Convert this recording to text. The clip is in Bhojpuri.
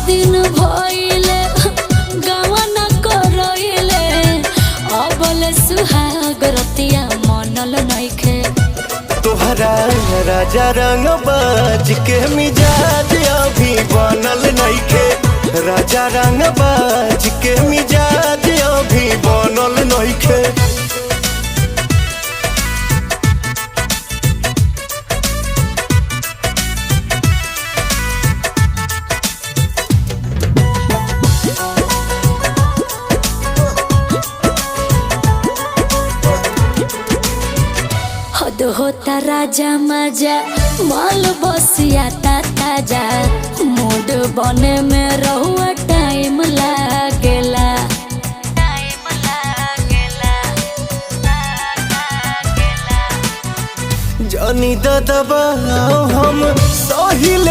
दिन भइले गावा न करइले अबल सुहाग रतिया मनल नइखे। तोहरा राजा रंग बाज के मिजाज अभी बनल नइखे। राजा रंग बाज के मिजाज अभी बनल नइखे। हद होता राजा मजा माल बसिया ताजा मूड बने में रहुआ टाइम लागेला। जानी दादा हम सही